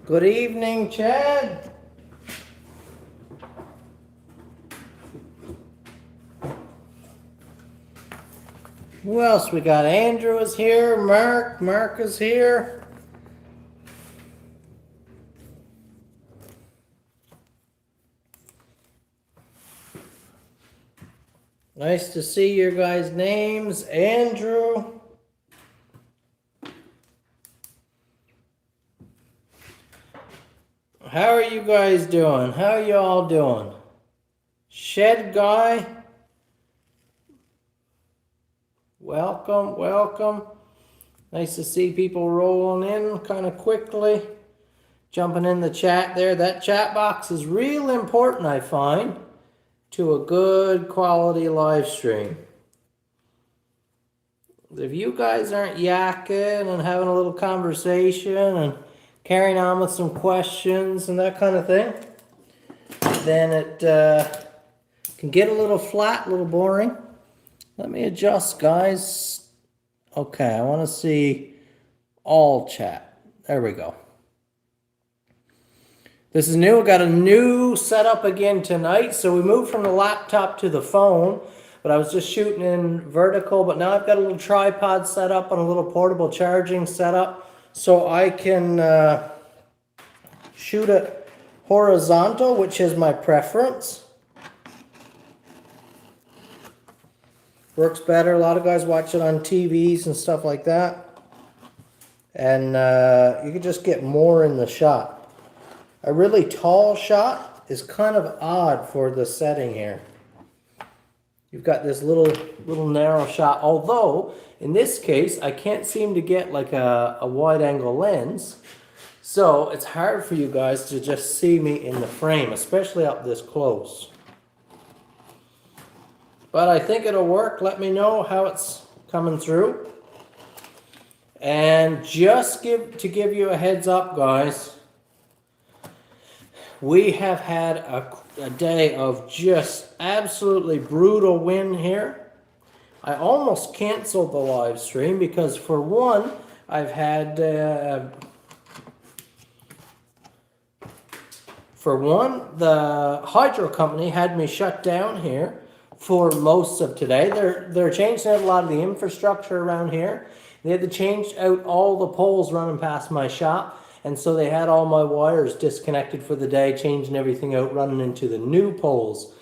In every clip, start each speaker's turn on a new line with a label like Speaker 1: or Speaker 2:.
Speaker 1: Good evening, Chad. Who else we got? Andrew is here. Mark is here. Nice to see your guys' names. Andrew. How are you guys doing? How are you all doing? Shed guy. Welcome. Nice to see people rolling in kind of quickly. Jumping in the chat there. That chat box is real important, I find, to a good quality live stream. If you guys aren't yakking and having a little conversation and carrying on with some questions and that kind of thing, then it can get a little flat, a little boring. Let me adjust, guys. Okay, I want to see all chat. There we go. This is new. Got a new setup again tonight. So we moved from the laptop to the phone, but I was just shooting in vertical. But now I've got a little tripod set up and a little portable charging setup, so I can shoot it horizontal, which is my preference. Works better. A lot of guys watch it on TVs and stuff like that. And you can just get more in the shot. A really tall shot is kind of odd for the setting here. You've got this little narrow shot. Although, in this case, I can't seem to get like a wide angle lens. So it's hard for you guys to just see me in the frame, especially up this close. But I think it'll work. Let me know how it's coming through. And just to give you a heads up, guys, we have had a day of just absolutely brutal wind here. I almost canceled the live stream because, for one, I've had the hydro company had me shut down here for most of today. They're changing out a lot of the infrastructure around here. They had to change out all the poles running past my shop, and so they had all my wires disconnected for the day, changing everything out, running into the new poles.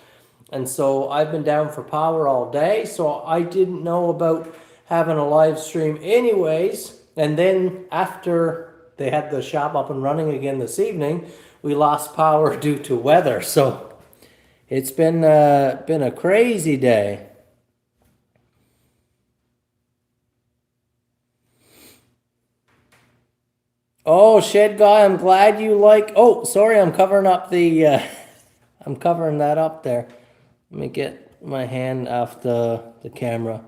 Speaker 1: And so I've been down for power all day, so I didn't know about having a live stream anyways. And then after they had the shop up and running again this evening, we lost power due to weather. So it's been a crazy day. Oh, Shed Guy, I'm glad you like... Oh, sorry, I'm covering up the... I'm covering that up there. Let me get my hand off the camera.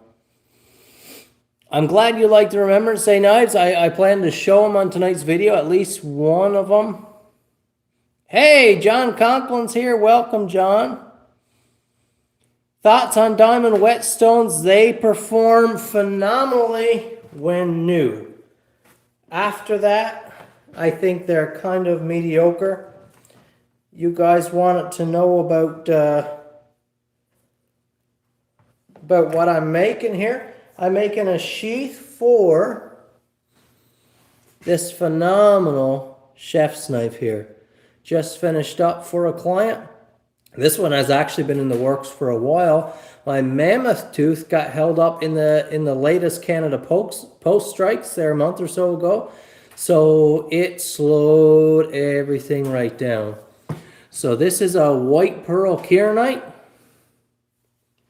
Speaker 1: I'm glad you like the Remembrance Day knives. I plan to show them on tonight's video, at least one of them. Hey, John Conklin's here. Welcome, John. Thoughts on diamond whetstones? They perform phenomenally when new. After that, I think they're kind of mediocre. You guys wanted to know about what I'm making here. I'm making a sheath for this phenomenal chef's knife here. Just finished up for a client. This one has actually been in the works for a while. My mammoth tooth got held up in the latest Canada post strikes there a month or so ago. So it slowed everything right down. So this is a white pearl kyanite.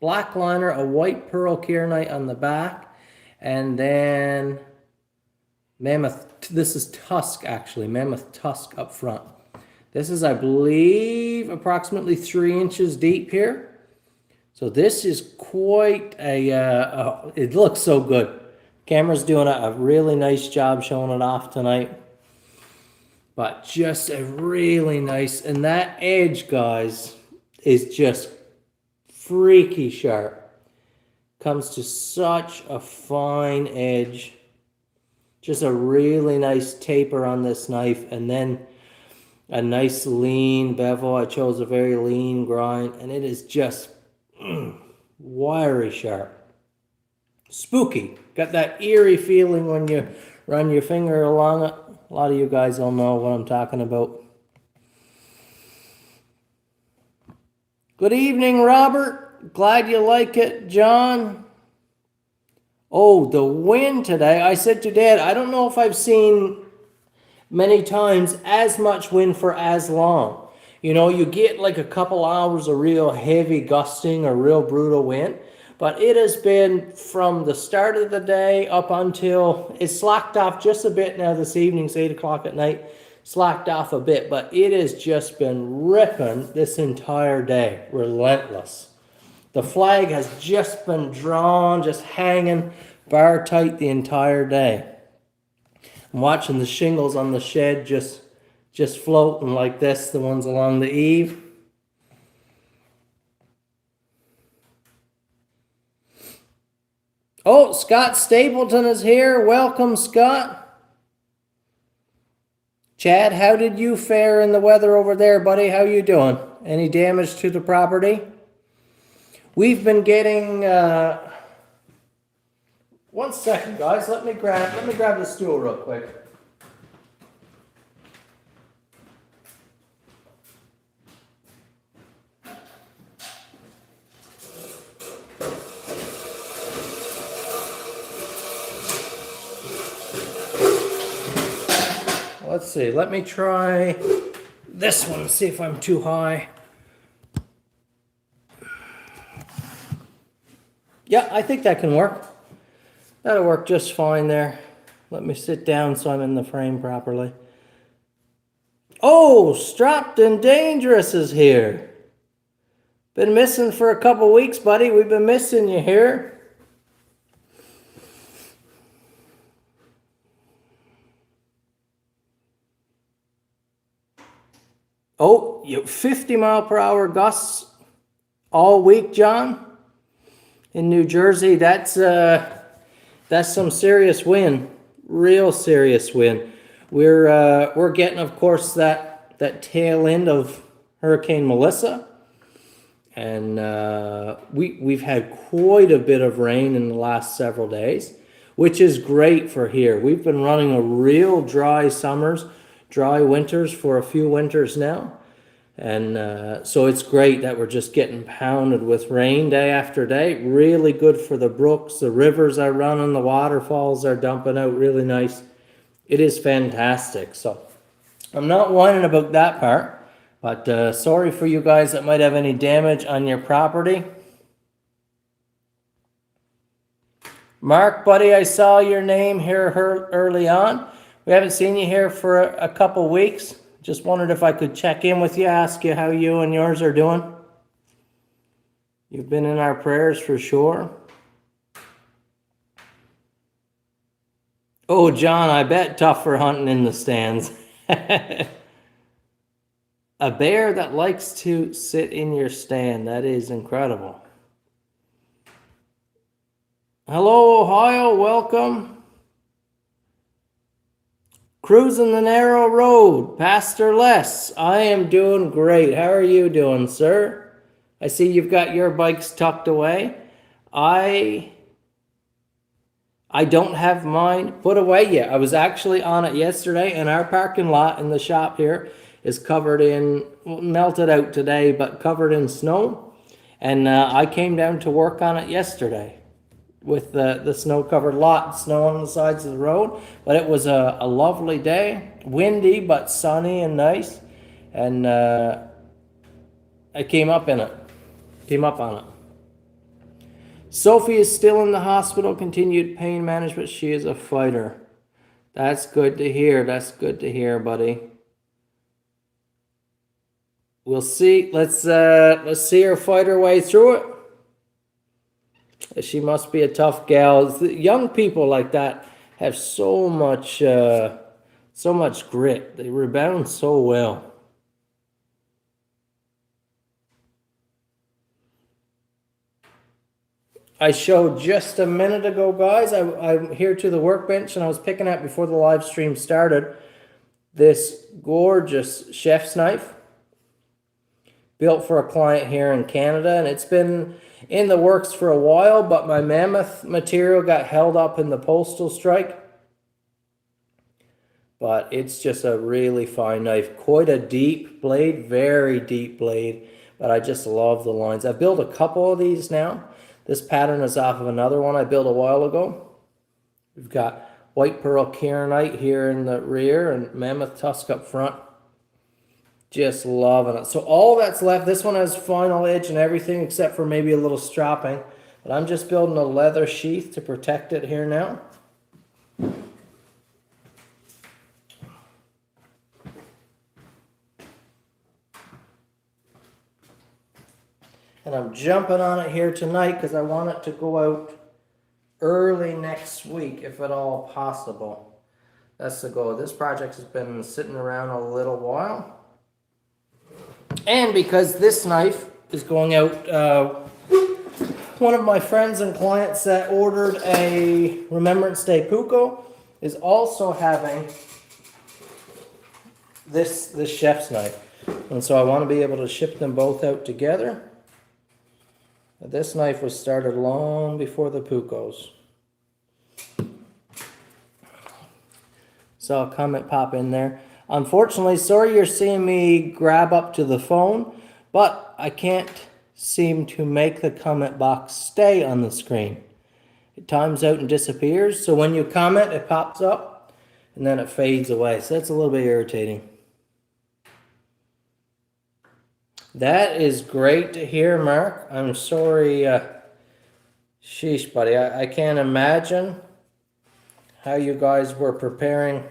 Speaker 1: Black liner, a white pearl kyanite on the back. And then mammoth, this is tusk actually, mammoth tusk up front. This is, I believe, approximately 3 inches deep here. So this is quite it looks so good. Camera's doing a really nice job showing it off tonight. But just a really nice, and that edge, guys, is just freaky sharp. Comes to such a fine edge. Just a really nice taper on this knife, and then a nice lean bevel. I chose a very lean grind, and it is just wiry sharp. Spooky. Got that eerie feeling when you run your finger along it. A lot of you guys will know what I'm talking about. Good evening, Robert. Glad you like it, John. Oh, the wind today. I said to Dad, I don't know if I've seen many times as much wind for as long. You know, you get like a couple hours of real heavy gusting or real brutal wind, but it has been from the start of the day up until it's slacked off just a bit now this evening. It's 8 o'clock at night, slacked off a bit, but it has just been ripping this entire day, relentless. The flag has just been drawn, just hanging bar tight the entire day. I'm watching the shingles on the shed just floating like this, the ones along the eave. Oh, Scott Stapleton is here. Welcome, Scott. Chad, how did you fare in the weather over there, buddy? How you doing? Any damage to the property? We've been getting... One second, guys. Let me grab the stool real quick. Let's see. Let me try this one. See if I'm too high. Yeah, I think that can work. That'll work just fine there. Let me sit down so I'm in the frame properly. Oh, Strapped and Dangerous is here. Been missing for a couple weeks, buddy. We've been missing you here. Oh, you 50 mile per hour gusts all week, John. In New Jersey, that's some serious wind, real serious wind. We're getting, of course, that tail end of Hurricane Melissa, and we've had quite a bit of rain in the last several days, which is great for here. We've been running a real dry summers, dry winters for a few winters now. And so it's great that we're just getting pounded with rain day after day. Really good for the brooks. The rivers are running. The waterfalls are dumping out really nice. It is fantastic. So I'm not whining about that part. But sorry for you guys that might have any damage on your property. Mark, buddy, I saw your name here early on. We haven't seen you here for a couple weeks. Just wondered if I could check in with you, ask you how you and yours are doing. You've been in our prayers for sure. Oh, John, I bet tough for hunting in the stands. A bear that likes to sit in your stand. That is incredible. Hello, Ohio. Welcome. Cruising the narrow road, Pastor Les. I am doing great. How are you doing, sir? I see you've got your bikes tucked away. I don't have mine put away yet. I was actually on it yesterday, and our parking lot in the shop here is covered in, melted out today, but covered in snow. And I came down to work on it yesterday with the snow-covered lot, snow on the sides of the road. But it was a lovely day, windy but sunny and nice. And I came up on it. Sophie is still in the hospital, continued pain management. She is a fighter. That's good to hear. That's good to hear, buddy. We'll see. Let's see her fight her way through it. She must be a tough gal. Young people like that have so much grit. They rebound so well. I showed just a minute ago, guys. I'm here to the workbench, and I was picking up before the live stream started this gorgeous chef's knife built for a client here in Canada, and it's been in the works for a while, but my mammoth material got held up in the postal strike. But it's just a really fine knife, quite a deep blade, very deep blade, but I just love the lines. I've built a couple of these now. This pattern is off of another one I built a while ago. We've got white pearl kyanite here in the rear and mammoth tusk up front. Just loving it. So all that's left, this one has final edge and everything except for maybe a little strapping. But I'm just building a leather sheath to protect it here now. And I'm jumping on it here tonight because I want it to go out early next week, if at all possible. That's the goal. This project has been sitting around a little while. And because this knife is going out, one of my friends and clients that ordered a Remembrance Day puko is also having this chef's knife. And so I want to be able to ship them both out together. This knife was started long before the pukos. Saw a comment pop in there. Unfortunately, sorry you're seeing me grab up to the phone, but I can't seem to make the comment box stay on the screen. It times out and disappears, so when you comment, it pops up, and then it fades away. So that's a little bit irritating. That is great to hear, Mark. I'm sorry, sheesh, buddy. I can't imagine how you guys were preparing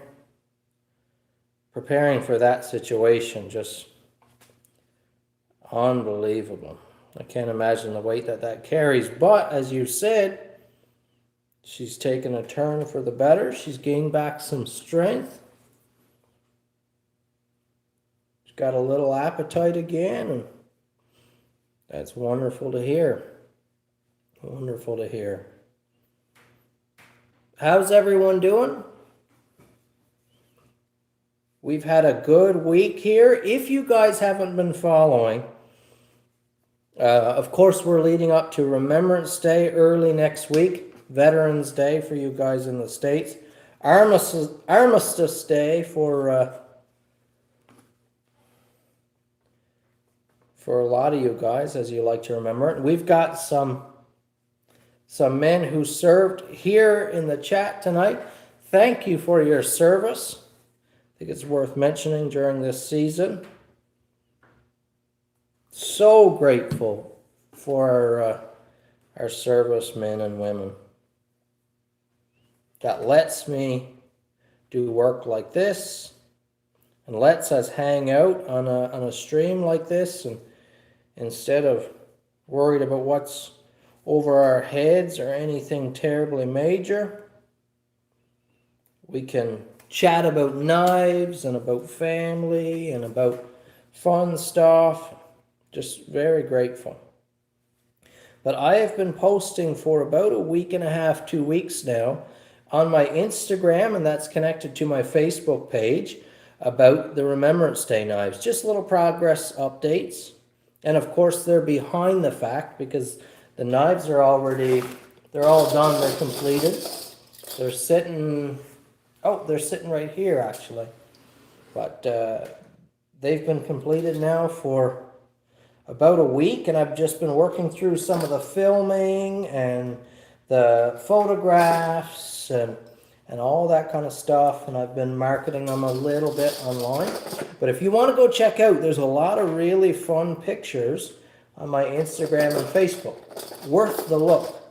Speaker 1: for that situation. Just unbelievable. I can't imagine the weight that carries. But as you said, she's taken a turn for the better. She's gained back some strength. Got a little appetite again, and that's wonderful to hear. Wonderful to hear. How's everyone doing? We've had a good week here. If you guys haven't been following, of course we're leading up to Remembrance Day early next week, Veterans Day for you guys in the States, Armistice Day for a lot of you guys, as you like to remember it. We've got some men who served here in the chat tonight. Thank you for your service. I think it's worth mentioning during this season. So grateful for our servicemen and women. That lets me do work like this, and lets us hang out on a stream like this, and instead of worried about what's over our heads or anything terribly major, we can chat about knives and about family and about fun stuff. Just very grateful. But I have been posting for about a week and a half, 2 weeks now, on my Instagram, and that's connected to my Facebook page, about the Remembrance Day knives. Just little progress updates. And of course, they're behind the fact because the knives are already, they're all done, they're completed. They're sitting right here actually. But they've been completed now for about a week, and I've just been working through some of the filming and the photographs and all that kind of stuff, and I've been marketing them a little bit online. But if you want to go check out, there's a lot of really fun pictures on my Instagram and Facebook. Worth the look.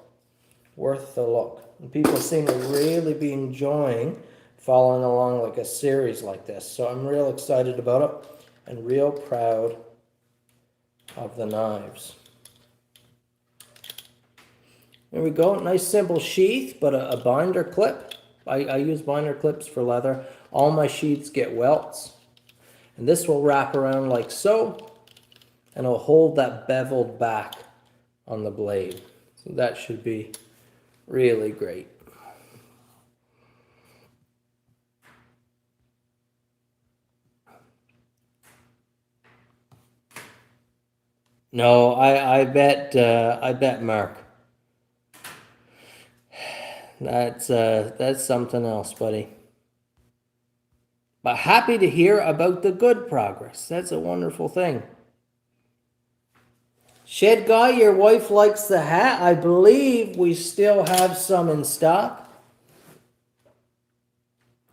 Speaker 1: Worth the look. And people seem to really be enjoying following along like a series like this. So I'm real excited about it and real proud of the knives. There we go. Nice simple sheath, but a binder clip. I use binder clips for leather. All my sheaths get welts. And this will wrap around like so, and it'll hold that beveled back on the blade. So that should be really great. No, I bet Mark. That's something else, buddy. But happy to hear about the good progress. That's a wonderful thing. Shed Guy, your wife likes the hat. I believe we still have some in stock.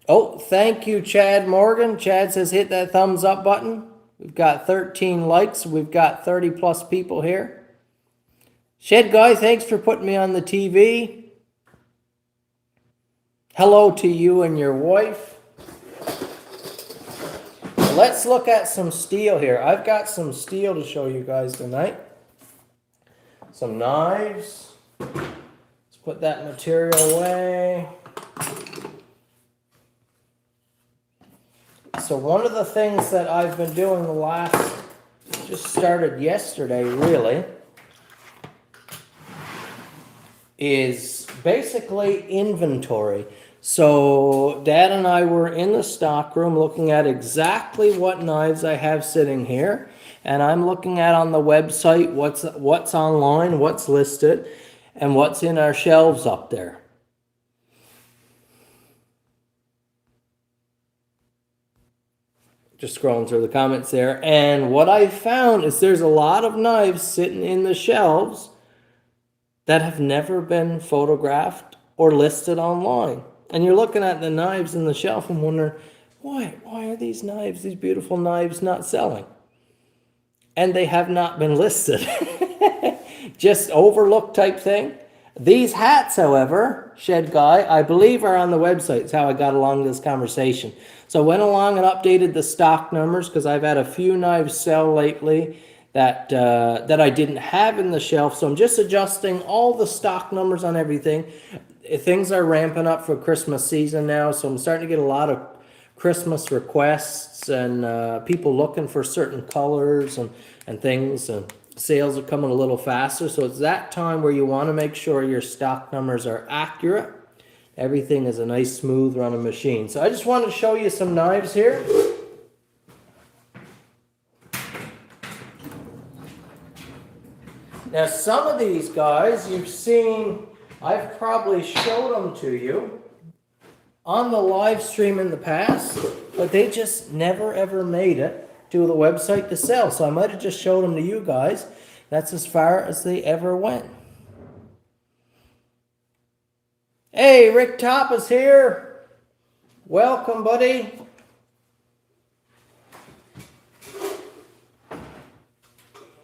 Speaker 1: Oh, thank you, Chad Morgan. Chad says hit that thumbs up button. We've got 13 likes. We've got 30 plus people here. Shed Guy, thanks for putting me on the TV. Hello to you and your wife. Let's look at some steel here. I've got some steel to show you guys tonight. Some knives. Let's put that material away. So one of the things that I've been doing just started yesterday really, is basically inventory. So Dad and I were in the stock room looking at exactly what knives I have sitting here. And I'm looking at on the website what's online, what's listed, and what's in our shelves up there. Just scrolling through the comments there. And what I found is there's a lot of knives sitting in the shelves that have never been photographed or listed online. And you're looking at the knives in the shelf and wondering, why are these knives, these beautiful knives, not selling? And they have not been listed. Just overlooked type thing. These hats, however, Shed Guy, I believe are on the website. It's how I got along this conversation. So I went along and updated the stock numbers because I've had a few knives sell lately that I didn't have in the shelf. So I'm just adjusting all the stock numbers on everything. Things are ramping up for Christmas season now, so I'm starting to get a lot of Christmas requests and people looking for certain colors and things, and sales are coming a little faster. So it's that time where you want to make sure your stock numbers are accurate. Everything is a nice smooth running machine. So I just wanted to show you some knives here. Now some of these guys you've seen, I've probably showed them to you on the live stream in the past, but they just never ever made it to the website to sell. So I might have just showed them to you guys. That's as far as they ever went. Hey, Rick Top is here. Welcome, buddy.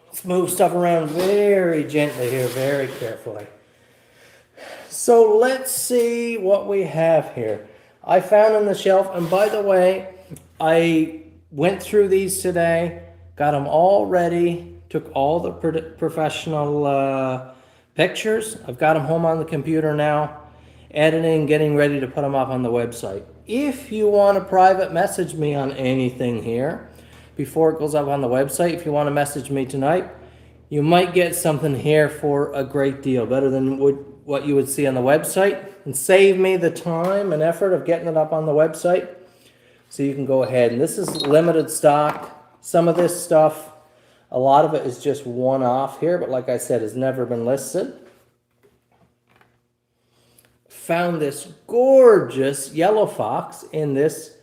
Speaker 1: Let's move stuff around very gently here, very carefully. So let's see what we have here. I found on the shelf, and by the way, I went through these today, got them all ready, took all the professional pictures. I've got them home on the computer now, editing, getting ready to put them up on the website. If you want to private message me on anything here before it goes up on the website, if you want to message me tonight, you might get something here for a great deal, better than what you would see on the website, and save me the time and effort of getting it up on the website. So you can go ahead, and this is limited stock. Some of this stuff, a lot of it is just one-off here, but like I said, has never been listed. Found this gorgeous yellow fox in this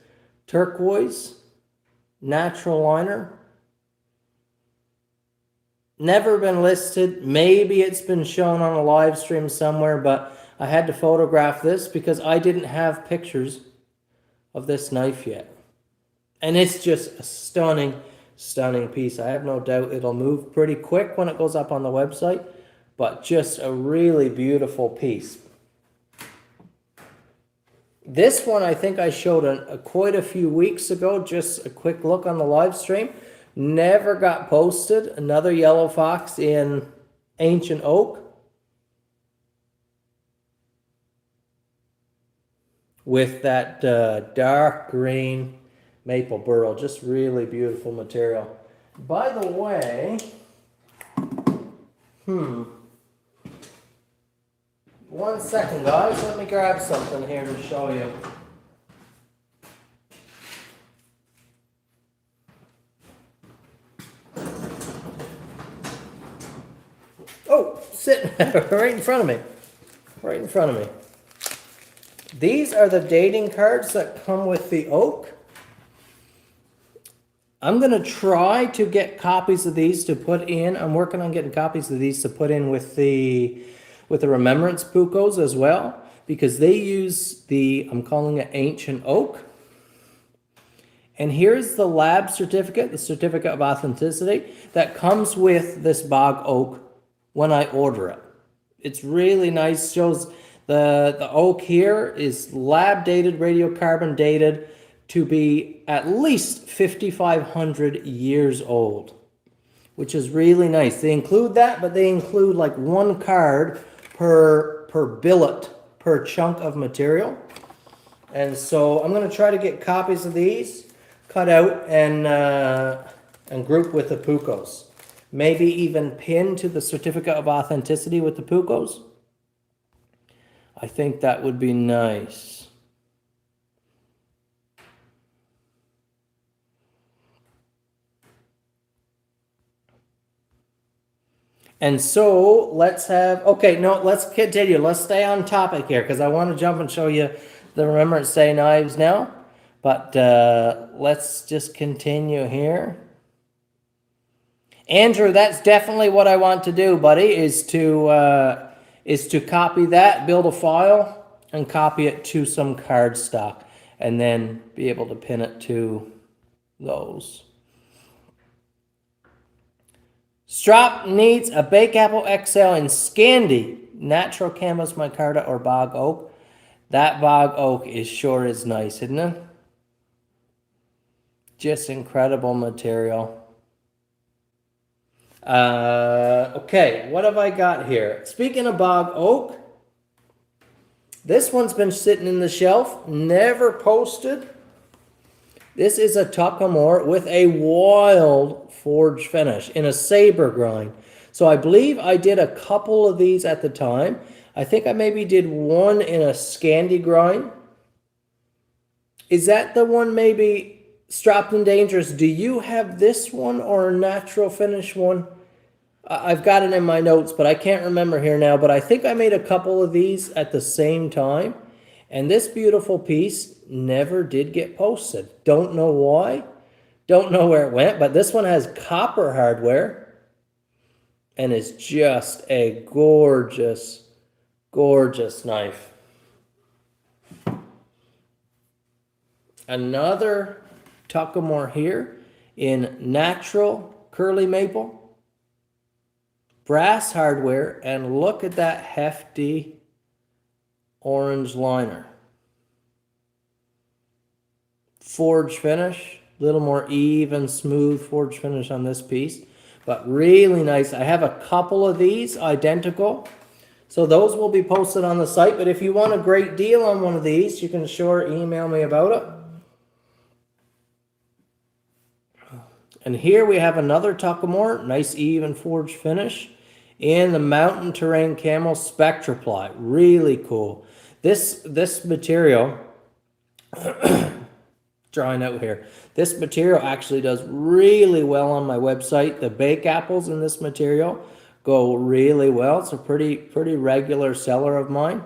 Speaker 1: turquoise natural liner. Never been listed. Maybe it's been shown on a live stream somewhere, but I had to photograph this because I didn't have pictures of this knife yet. And it's just a stunning, stunning piece. I have no doubt it'll move pretty quick when it goes up on the website, but just a really beautiful piece. This one I think I showed quite a few weeks ago, just a quick look on the live stream. Never got posted. Another yellow fox in ancient oak with that dark green maple burl. Just really beautiful material. By the way, one second, guys. Let me grab something here to show you. Oh, sitting right in front of me. Right in front of me. These are the dating cards that come with the oak. I'm going to try to get copies of these to put in. I'm working on getting copies of these to put in with the Remembrance Pucos as well, because they use the, I'm calling it ancient oak. And here's the lab certificate, the certificate of authenticity that comes with this bog oak when I order it. It's really nice. Shows the oak here is lab dated, radiocarbon dated to be at least 5,500 years old, which is really nice. They include that, but they include like one card per billet, per chunk of material. And so I'm going to try to get copies of these cut out and group with the Pucos. Maybe even pin to the certificate of authenticity with the Pucos. I think that would be nice. And so let's let's continue. Let's stay on topic here because I want to jump and show you the Remembrance Day knives now. But let's just continue here. Andrew, that's definitely what I want to do, buddy, is to copy that, build a file, and copy it to some cardstock, and then be able to pin it to those. Strop needs a Bake Apple XL in Scandi, natural canvas micarta or bog oak. That bog oak sure is nice, isn't it? Just incredible material. Okay, what have I got here? Speaking of bog oak, this one's been sitting in the shelf, never posted. This is a Tuckamore with a wild forge finish in a saber grind. So I believe I did a couple of these at the time. I think I maybe did one in a Scandi grind. Is that the one maybe Strapped and Dangerous? Do you have this one or a natural finish one? I've got it in my notes, but I can't remember here now. But I think I made a couple of these at the same time. And this beautiful piece never did get posted. Don't know why. Don't know where it went. But this one has copper hardware. And is just a gorgeous, gorgeous knife. Another Tuckamore here in natural curly maple. Brass hardware, and look at that hefty orange liner. Forge finish, a little more even, smooth forge finish on this piece, but really nice. I have a couple of these identical, so those will be posted on the site, but if you want a great deal on one of these, you can sure email me about it. And here we have another Tuckamore, nice even forge finish in the Mountain Terrain Camel Spectraply. Really cool. This material, drawing out here, this material actually does really well on my website. The bake apples in this material go really well. It's a pretty regular seller of mine.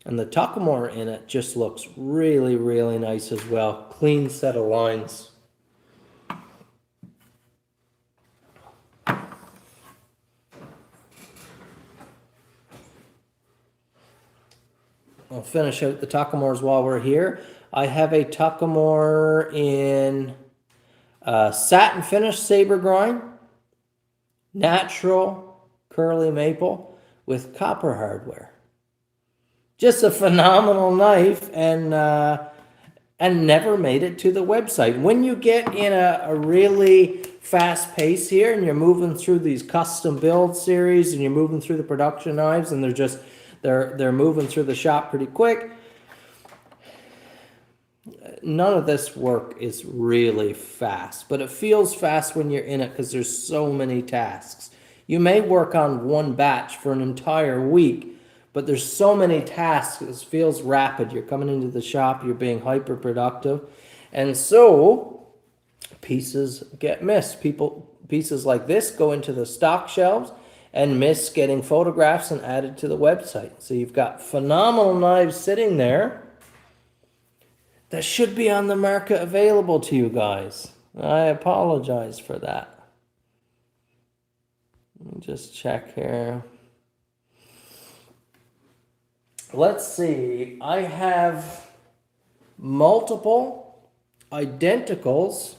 Speaker 1: And the Tuckamore in it just looks really, really nice as well. Clean set of lines. I'll finish out the Tuckamores while we're here. I have a Tuckamore in satin finish saber grind, natural curly maple with copper hardware. Just a phenomenal knife, and never made it to the website. When you get in a really fast pace here and you're moving through these custom build series and you're moving through the production knives and they're moving through the shop pretty quick, none of this work is really fast, but it feels fast when you're in it because there's so many tasks. You may work on one batch for an entire week, but there's so many tasks, it feels rapid. You're coming into the shop, you're being hyper productive, and so pieces get missed. Pieces like this go into the stock shelves, and miss getting photographs and added to the website. So you've got phenomenal knives sitting there that should be on the market available to you guys. I apologize for that. Let me just check here. Let's see. I have multiple identicals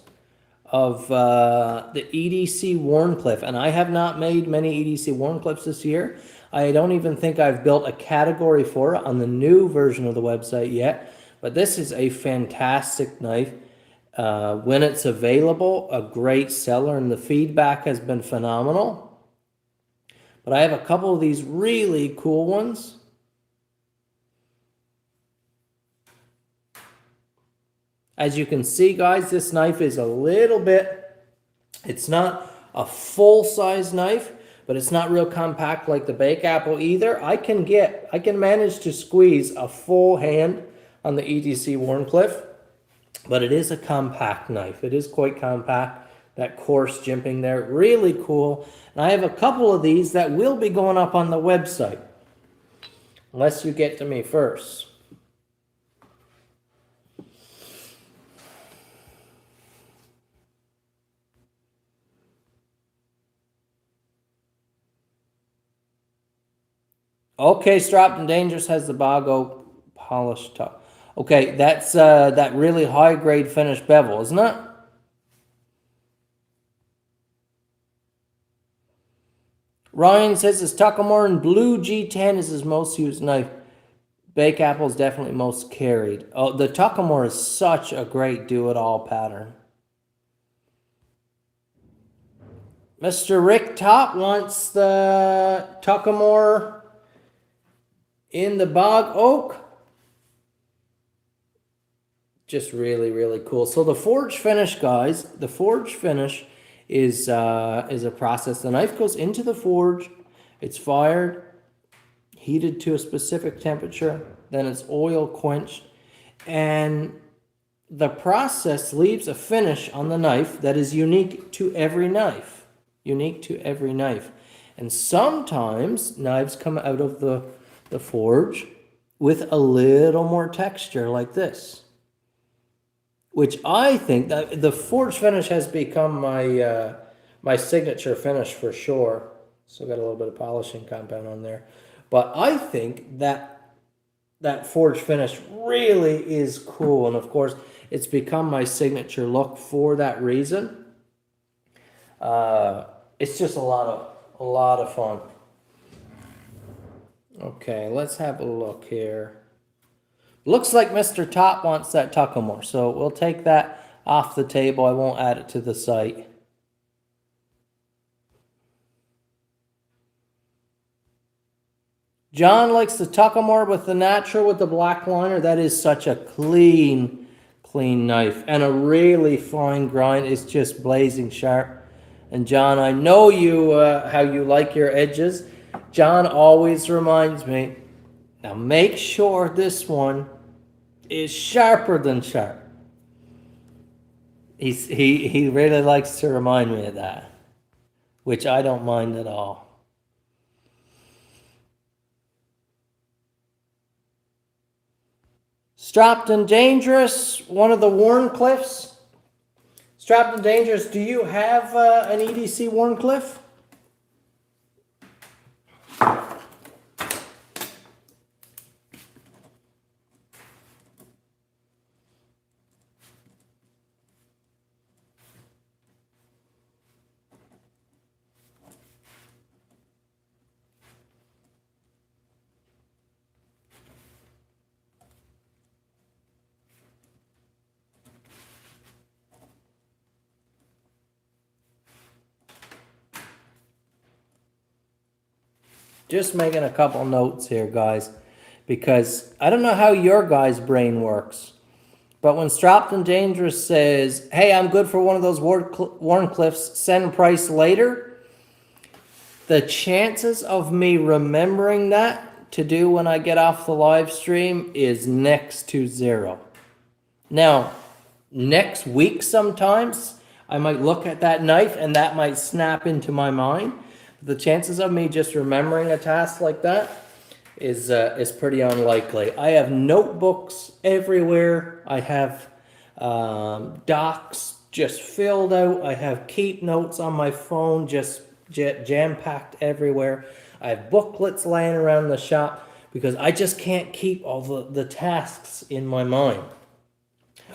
Speaker 1: of the EDC Wharncliffe, and I have not made many EDC Wharncliffes this year. I don't even think I've built a category for it on the new version of the website yet, but this is a fantastic knife. When it's available, a great seller, and the feedback has been phenomenal. But I have a couple of these really cool ones. As you can see, guys, this knife is a little bit, it's not a full-size knife, but it's not real compact like the Bake Apple either. I can manage to squeeze a full hand on the EDC Wharncliffe, but it is a compact knife. It is quite compact. That coarse jimping there, really cool. And I have a couple of these that will be going up on the website, unless you get to me first. Okay, Strapped and Dangerous has the bog oak polished top. Okay, that's that really high grade finished bevel, isn't it? Ryan says his Tuckamore in blue G10 is his most used knife. Bake Apple is definitely most carried. Oh, the Tuckamore is such a great do-it-all pattern. Mr. Rick Top wants the Tuckamore in the bog oak. Just really, really cool. So the forge finish, guys, the forge finish is a process. The knife goes into the forge, it's fired, heated to a specific temperature, then it's oil quenched, and the process leaves a finish on the knife that is unique to every knife. Unique to every knife. And sometimes knives come out of the forge with a little more texture like this, which I think that the forge finish has become my my signature finish for sure. Still got a little bit of polishing compound on there, but I think that that forge finish really is cool, and of course it's become my signature look for that reason. It's just a lot of fun. Okay, let's have a look here. Looks like Mr. Top wants that Tuckamore, so we'll take that off the table. I won't add it to the site. John likes the Tuckamore with the natural with the black liner. That is such a clean knife and a really fine grind. It's just blazing sharp. And John, I know you how you like your edges. John always reminds me, now make sure this one is sharper than sharp. He really likes to remind me of that, which I don't mind at all. Strapped and Dangerous, one of the Wharncliffes. Strapped and Dangerous, do you have an EDC Wharncliffe? Just making a couple notes here, guys, because I don't know how your guys' brain works, but when Strapped and Dangerous says, hey, I'm good for one of those Wharncliffes, send price later, the chances of me remembering that to do when I get off the live stream is next to zero. Now, next week sometimes, I might look at that knife and that might snap into my mind. the chances of me just remembering a task like that is pretty unlikely. I have notebooks everywhere. I have docs just filled out. I have keep notes on my phone just jam-packed everywhere. I have booklets laying around the shop because I just can't keep all the tasks in my mind.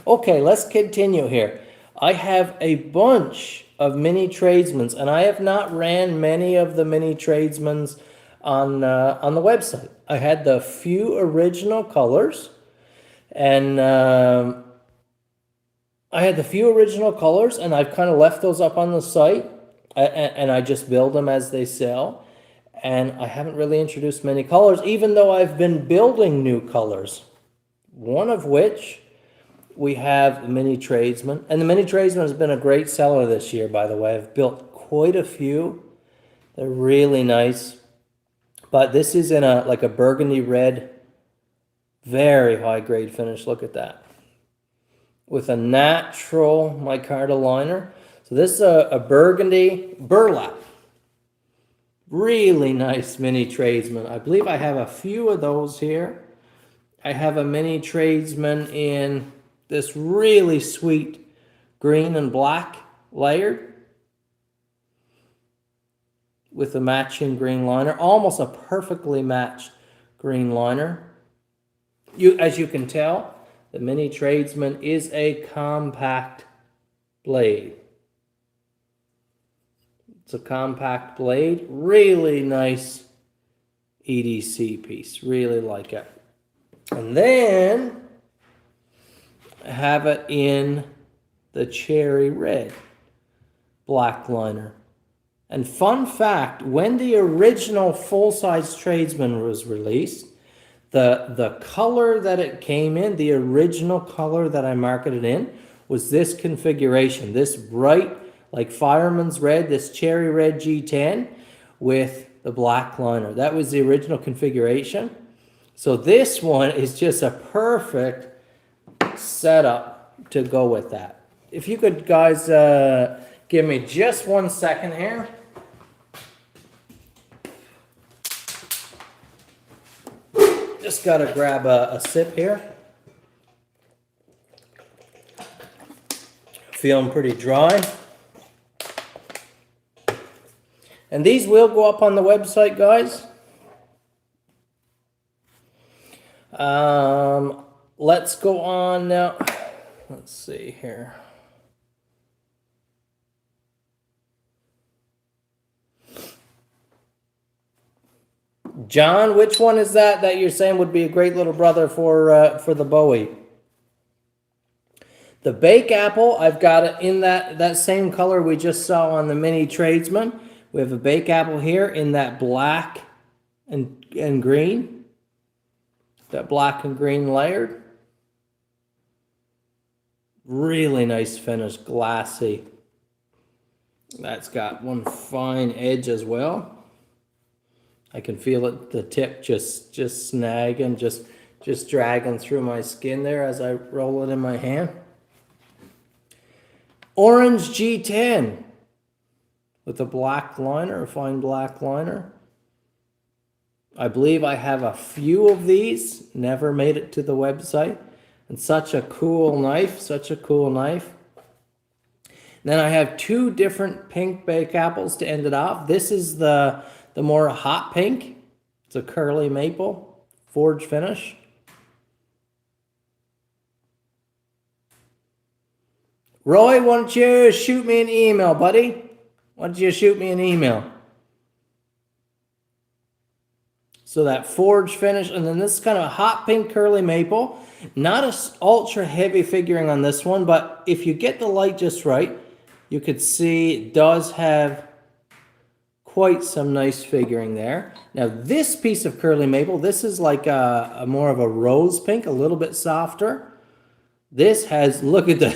Speaker 1: Okay, let's continue here. I have a bunch of mini tradesmen, and I have not ran many of the mini tradesmen on the website. I had the few original colors, and I've kind of left those up on the site, and I just build them as they sell. And I haven't really introduced many colors, even though I've been building new colors. One of which we have the mini tradesman, and the mini tradesman has been a great seller this year, by the way. I've built quite a few. They're really nice. But this is in like a burgundy red, very high grade finish. Look at that. With a natural micarta liner. So this is a burgundy burlap. Really nice mini tradesman. I believe I have a few of those here. I have a mini tradesman in this really sweet green and black layered with a matching green liner, almost a perfectly matched green liner. As you can tell, the mini tradesman is a compact blade. It's a compact blade, really nice EDC piece, really like it. And then I have it in the cherry red black liner. And fun fact, when the original full-size tradesman was released, the color that it came in, the original color that I marketed in, was this configuration, this bright, like fireman's red, this cherry red G10 with the black liner. That was the original configuration. So this one is just a perfect setup to go with that. If you could, guys, give me just 1 second here. Just gotta grab a sip here. Feeling pretty dry. And these will go up on the website, guys. Let's go on now. Let's see here. John, which one is that you're saying would be a great little brother for the Bowie? The Bake Apple, I've got it in that same color we just saw on the mini tradesman. We have a Bake Apple here in that black and green. That black and green layered. Really nice finish, glassy. That's got one fine edge as well. I can feel it, the tip just snagging, just dragging through my skin there as I roll it in my hand. Orange G10 with a black liner, a fine black liner. I believe I have a few of these, never made it to the website. And such a cool knife, such a cool knife. Then I have two different pink Bake Apples to end it off. This is the more hot pink. It's a curly maple forge finish. Roy, why don't you shoot me an email, buddy? Why don't you shoot me an email? So that forge finish, and then this is kind of a hot pink curly maple. Not a ultra heavy figuring on this one, but if you get the light just right, you could see it does have quite some nice figuring there. Now this piece of curly maple, this is like a more of a rose pink, a little bit softer. This has, look at the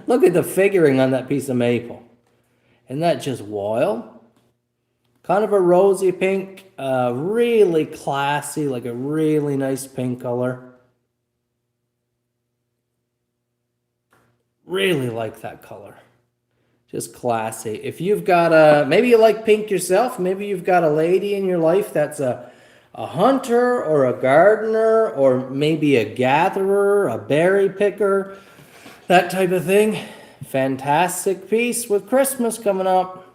Speaker 1: look at the figuring on that piece of maple. Isn't that just wild? Kind of a rosy pink, really classy, like a really nice pink color. Really like that color. Just classy. If you've got a, maybe you like pink yourself, maybe you've got a lady in your life that's a hunter or a gardener or maybe a gatherer, a berry picker, that type of thing. Fantastic piece with Christmas coming up.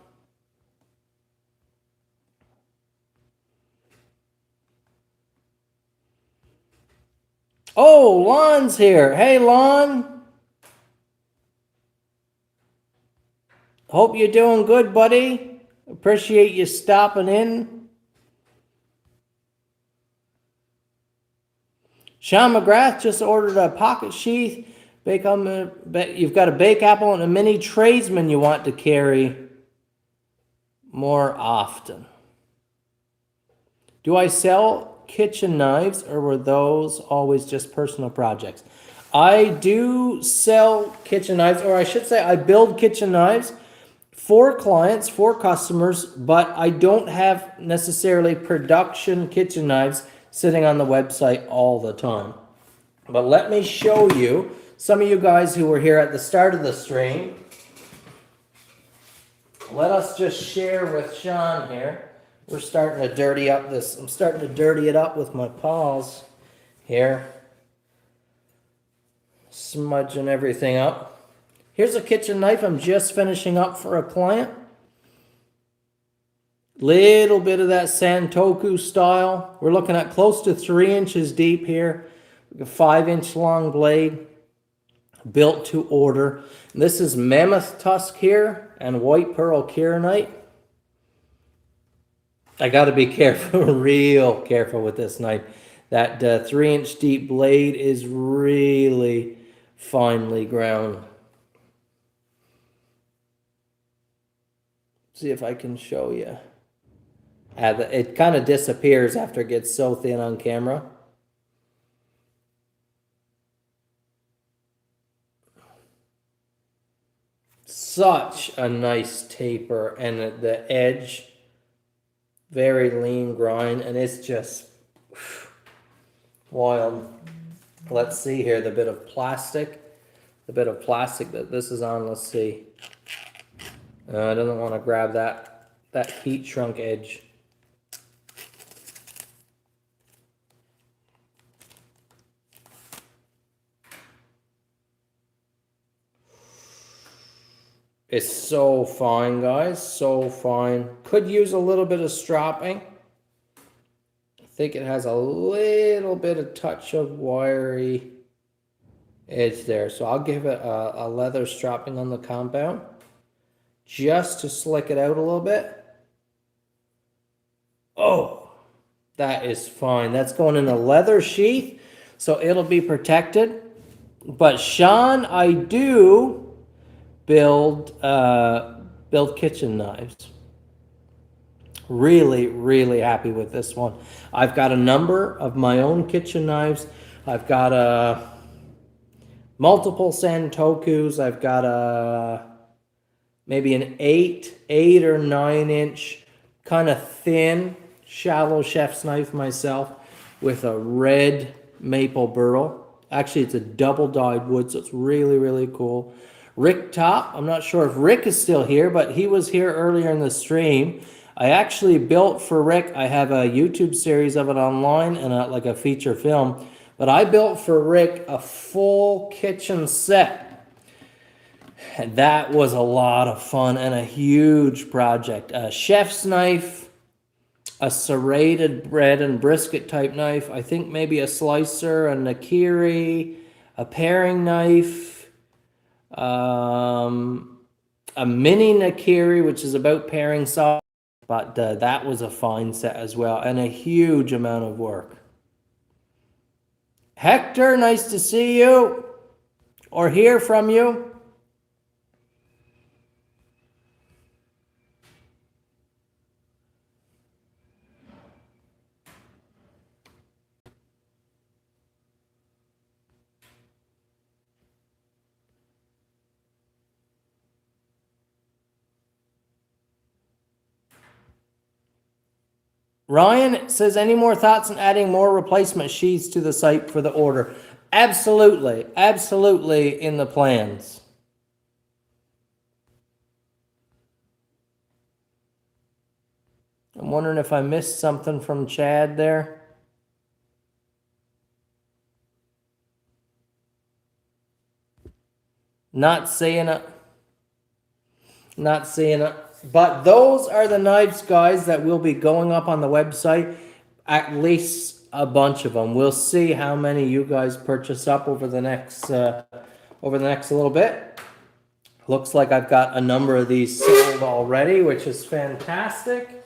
Speaker 1: Oh, Lon's here. Hey, Lon. Hope you're doing good, buddy. Appreciate you stopping in. Sean McGrath just ordered a pocket sheath. You've got a bake apple and a mini tradesman you want to carry more often. Do I sell kitchen knives, or were those always just personal projects? I do sell kitchen knives, or I should say I build kitchen knives for clients, for customers, but I don't have necessarily production kitchen knives sitting on the website all the time. But let me show you, some of you guys who were here at the start of the stream, let us just share with Sean here. We're starting to dirty up this. I'm starting to dirty it up with my paws here. Smudging everything up. Here's a kitchen knife I'm just finishing up for a client. Little bit of that Santoku style. We're looking at close to 3 inches deep here. A 5-inch long blade. Built to order. And this is mammoth tusk here and white pearl kieranite. I got to be careful, real careful with this knife. That 3-inch deep blade is really finely ground. See if I can show you. It kind of disappears after it gets so thin on camera. Such a nice taper, and the edge, very lean grind, and it's just wild. Let's see here, the bit of plastic that this is on. Let's see. I don't want to grab that heat shrunk edge. It's so fine, guys, so fine. Could use a little bit of stropping. I think it has a little bit of touch of wiry edge there. So I'll give it a leather stropping on the compound just to slick it out a little bit. Oh, that is fine. That's going in a leather sheath, so it'll be protected. But Sean, I do build kitchen knives. Really, really happy with this one. I've got a number of my own kitchen knives. I've got multiple Santokus. I've got maybe an 8 or 9 inch kind of thin, shallow chef's knife myself with a red maple burl. Actually, it's a double dyed wood, so it's really, really cool. Rick Top, I'm not sure if Rick is still here, but he was here earlier in the stream. I actually built for Rick, I have a YouTube series of it online and like a feature film, but I built for Rick a full kitchen set. And that was a lot of fun and a huge project. A chef's knife, a serrated bread and brisket type knife, I think maybe a slicer, a nakiri, a paring knife, a mini nakiri, which is about paring sauce. But that was a fine set as well, and a huge amount of work. Hector, nice to see you or hear from you. Ryan says, any more thoughts on adding more replacement sheaths to the site for the order? Absolutely, absolutely in the plans. I'm wondering if I missed something from Chad there. Not seeing it. Not seeing it. But those are the knives, guys, that will be going up on the website. At least a bunch of them. We'll see how many you guys purchase up over the next little bit. Looks like I've got a number of these sold already, which is fantastic.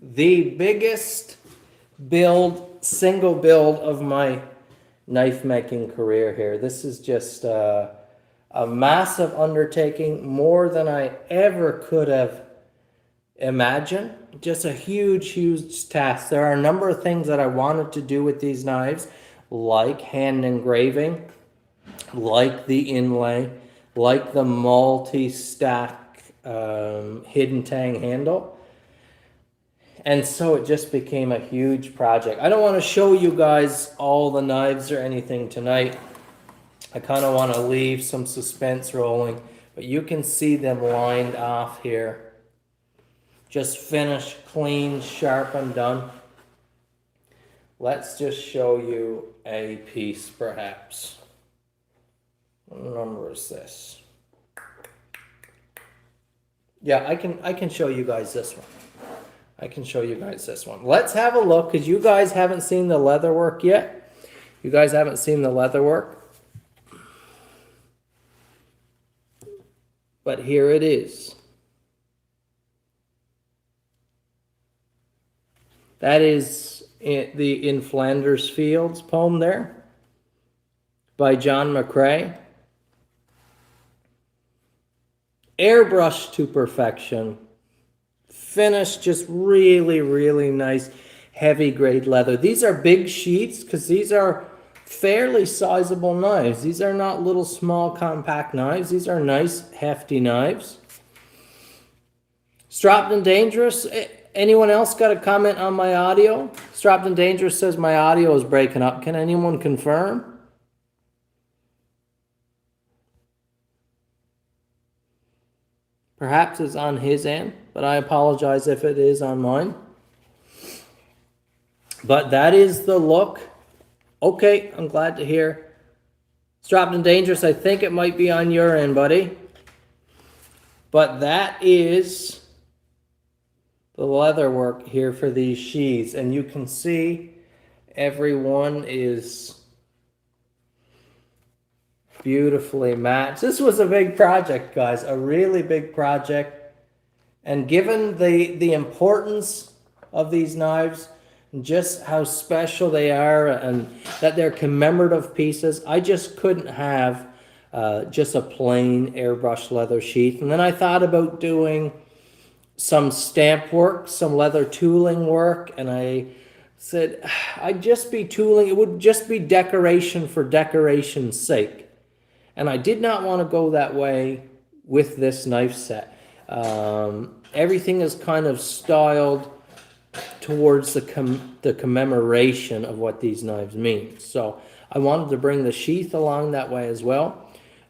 Speaker 1: The biggest single build of my knife making career here. This is just a massive undertaking, more than I ever could have imagined. Just a huge task. There are a number of things that I wanted to do with these knives, like hand engraving, like the inlay, like the multi-stack hidden tang handle. And so it just became a huge project. I don't want to show you guys all the knives or anything tonight. I kind of want to leave some suspense rolling, but you can see them lined off here. Just finished, clean, sharp, and done. Let's just show you a piece, perhaps. What number is this? Yeah, I can show you guys this one. I can show you guys this one. Let's have a look, because you guys haven't seen the leather work yet. You guys haven't seen the leather work. But here it is. That is the In Flanders Fields poem there by John McCrae. Airbrushed to perfection. Finished just really nice heavy grade leather. These are big sheaths because these are fairly sizable knives. These are not little small compact knives. These are nice hefty knives. Strapped and Dangerous. Anyone else got a comment on my audio? Strapped and Dangerous says my audio is breaking up. Can anyone confirm? Perhaps it's on his end, but I apologize if it is on mine. But that is the look. Okay, I'm glad to hear. Strapped and Dangerous, I think it might be on your end, buddy. But that is the leather work here for these sheaths. And you can see everyone is beautifully matched. This was a big project, guys, a really big project. And given the importance of these knives, and just how special they are, and that they're commemorative pieces, I just couldn't have just a plain airbrush leather sheath. And then I thought about doing some stamp work, some leather tooling work, and I said I'd just be tooling. It would just be decoration for decoration's sake. And I did not want to go that way with this knife set. Everything is kind of styled towards the commemoration of what these knives mean. So I wanted to bring the sheath along that way as well.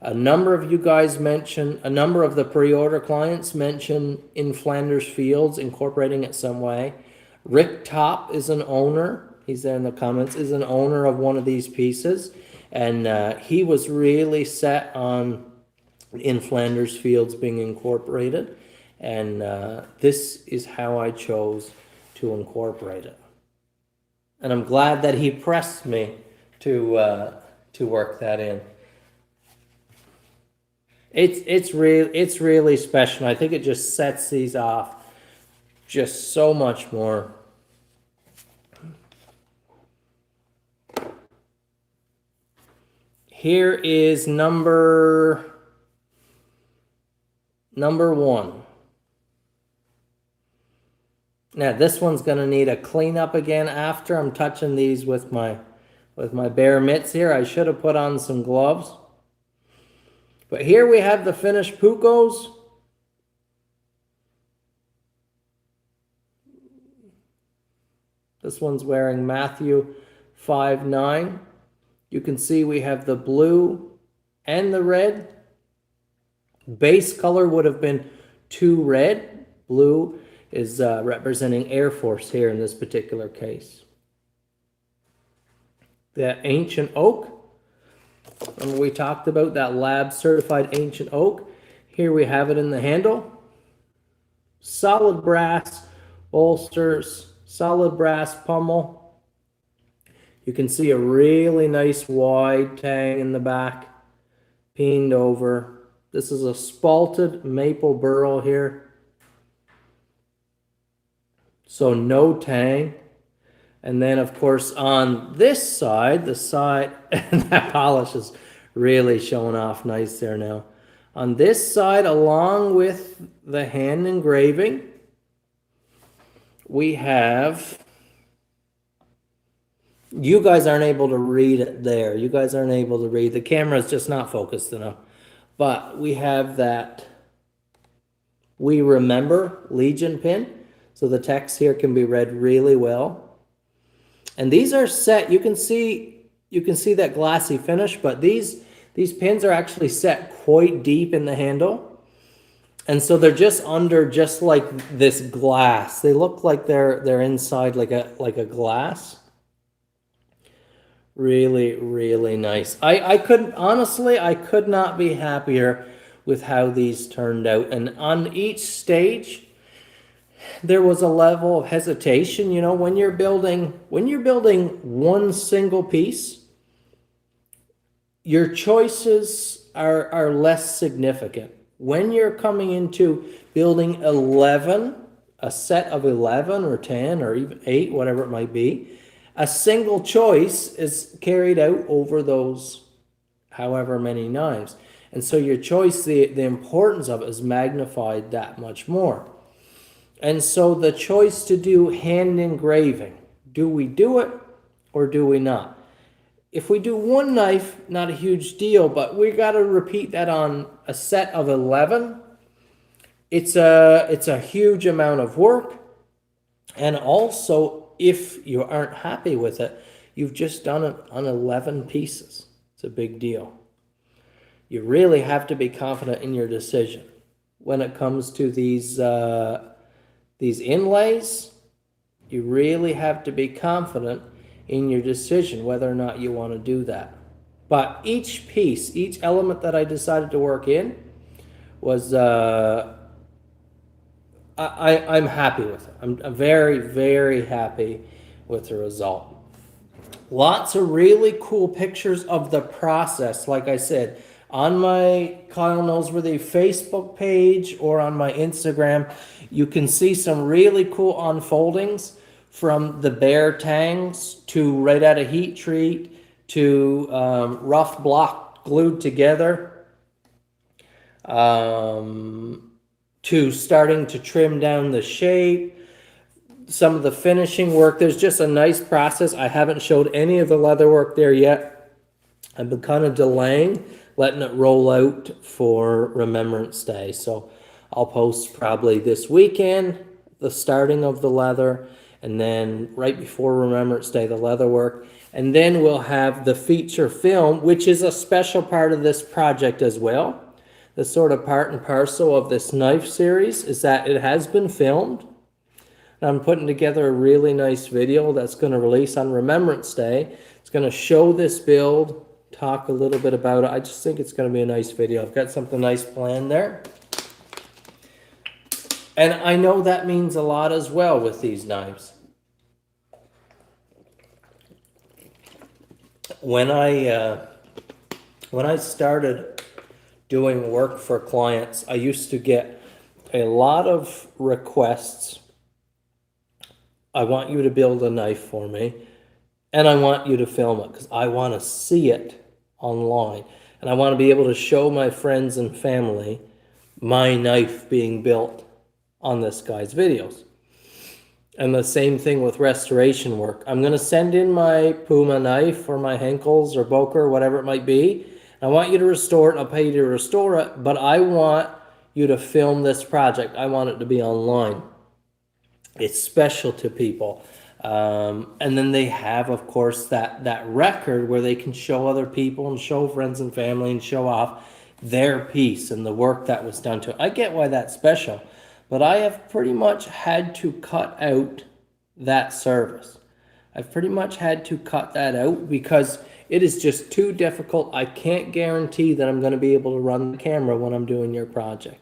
Speaker 1: A number of you guys mentioned, a number of the pre-order clients mentioned In Flanders Fields, incorporating it some way. Rick Top is an owner, he's there in the comments, is an owner of one of these pieces. And he was really set on In Flanders Fields being incorporated. And this is how I chose to incorporate it. And I'm glad that he pressed me to work that in. It's really special. I think it just sets these off just so much more. Here is number one. Now this one's gonna need a cleanup again after. I'm touching these with my bare mitts here. I should have put on some gloves. But here we have the finished pucos. This one's wearing Matthew 5:9. You can see we have the blue and the red. Base color would have been 2 red. Blue is representing Air Force here in this particular case. The ancient oak. Remember we talked about that lab certified ancient oak. Here we have it in the handle. Solid brass bolsters, solid brass pommel. You can see a really nice wide tang in the back, peened over. This is a spalted maple burl here. So no tang. And then of course on this side, the side, and that polish is really showing off nice there now. On this side, along with the hand engraving, we have, you guys aren't able to read it there. You guys aren't able to read. The camera is just not focused enough. But we have that "We Remember" Legion pin. So the text here can be read really well. And these are set, you can see that glassy finish, but these pins are actually set quite deep in the handle. And so they're just under, just like this glass. They look like they're inside like a glass. Really, really nice. I could not be happier with how these turned out. And on each stage, there was a level of hesitation. You know, when you're building one single piece, your choices are less significant. When you're coming into building 11, a set of 11 or 10 or even 8, whatever it might be, a single choice is carried out over those however many knives. And so your choice, the importance of it is magnified that much more. And so the choice to do hand engraving, do we do it or do we not? If we do one knife, not a huge deal, but we got to repeat that on a set of 11. It's a huge amount of work. And also, if you aren't happy with it, you've just done it on 11 pieces. It's a big deal. You really have to be confident in your decision. When it comes to these inlays, you really have to be confident in your decision whether or not you want to do that. But each piece, each element that I decided to work in was, I'm happy with it. I'm very, very happy with the result. Lots of really cool pictures of the process, like I said, on my Kyle Noseworthy Facebook page or on my Instagram. You can see some really cool unfoldings from the bare tangs to right out of heat treat to rough block glued together to starting to trim down the shape, some of the finishing work. There's just a nice process. I haven't showed any of the leather work there yet. I've been kind of delaying, letting it roll out for Remembrance Day. So I'll post probably this weekend, the starting of the leather, and then right before Remembrance Day, the leather work. And then we'll have the feature film, which is a special part of this project as well. The sort of part and parcel of this knife series is that it has been filmed. And I'm putting together a really nice video that's going to release on Remembrance Day. It's going to show this build, talk a little bit about it. I just think it's going to be a nice video. I've got something nice planned there. And I know that means a lot as well with these knives. When I started doing work for clients, I used to get a lot of requests. I want you to build a knife for me, and I want you to film it because I want to see it online. And I want to be able to show my friends and family my knife being built on this guy's videos. And the same thing with restoration work. I'm going to send in my Puma knife or my Henkels or Boker or whatever it might be. I want you to restore it, and I'll pay you to restore it, but I want you to film this project. I want it to be online. It's special to people. And then they have, of course, that record where they can show other people and show friends and family and show off their piece and the work that was done to it. I get why that's special, but I have pretty much had to cut out that service. I've pretty much had to cut that out because it is just too difficult. I can't guarantee that I'm going to be able to run the camera when I'm doing your project.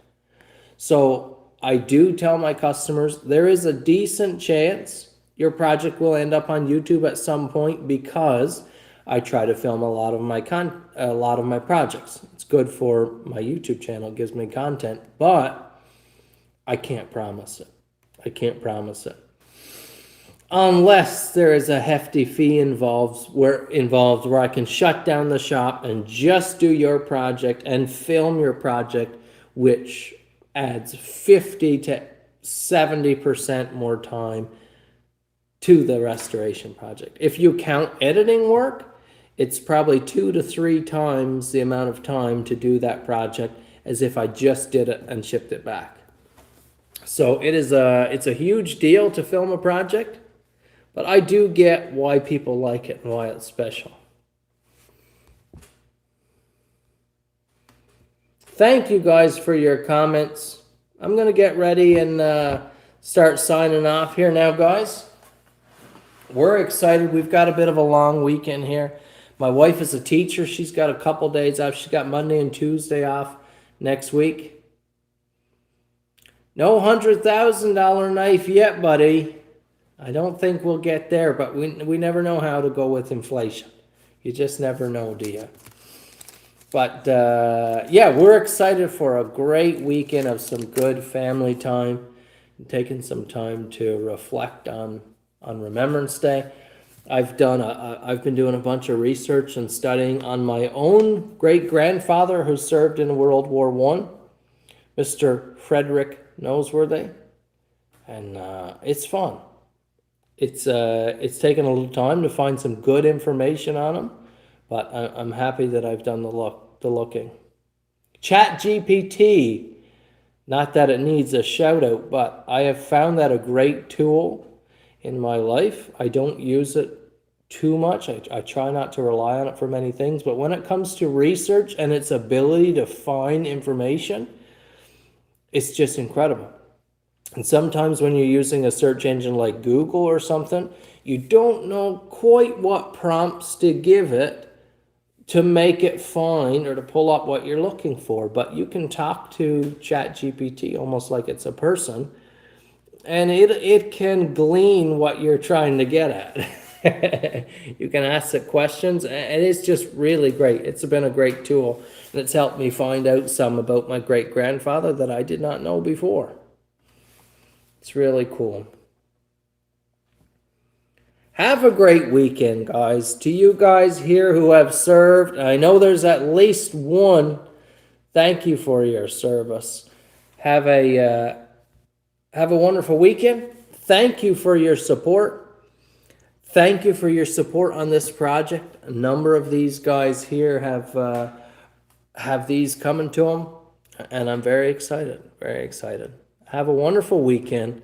Speaker 1: So I do tell my customers there is a decent chance your project will end up on YouTube at some point because I try to film a lot of my projects. It's good for my YouTube channel, it gives me content, but I can't promise it. I can't promise it. Unless there is a hefty fee involved where I can shut down the shop and just do your project and film your project, which adds 50 to 70% more time to the restoration project. If you count editing work, it's probably 2 to 3 times the amount of time to do that project as if I just did it and shipped it back. So it's a huge deal to film a project, but I do get why people like it and why it's special. Thank you guys for your comments. I'm going to get ready and start signing off here now, guys. We're excited. We've got a bit of a long weekend here. My wife is a teacher. She's got a couple days off. She's got Monday and Tuesday off next week. No $100,000 knife yet, buddy. I don't think we'll get there, but we never know how to go with inflation. You just never know, do you? But yeah, we're excited for a great weekend of some good family time, and taking some time to reflect on Remembrance Day. I've been doing a bunch of research and studying on my own great-grandfather who served in World War I, Mr. Frederick Noseworthy, and it's fun. It's taken a little time to find some good information on him, but I'm happy that I've done the looking. ChatGPT, not that it needs a shout out, but I have found that a great tool in my life. I don't use it too much. I try not to rely on it for many things, but when it comes to research and its ability to find information, it's just incredible. And sometimes when you're using a search engine like Google or something, you don't know quite what prompts to give it to make it find or to pull up what you're looking for. But you can talk to ChatGPT almost like it's a person, and it can glean what you're trying to get at. You can ask it questions, and it's just really great. It's been a great tool, and it's helped me find out some about my great-grandfather that I did not know before. It's really cool. Have a great weekend, guys. To you guys here who have served, I know there's at least one. Thank you for your service. Have a wonderful weekend. Thank you for your support. Thank you for your support on this project. A number of these guys here have these coming to them, and I'm very excited. Very excited. Have a wonderful weekend.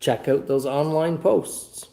Speaker 1: Check out those online posts.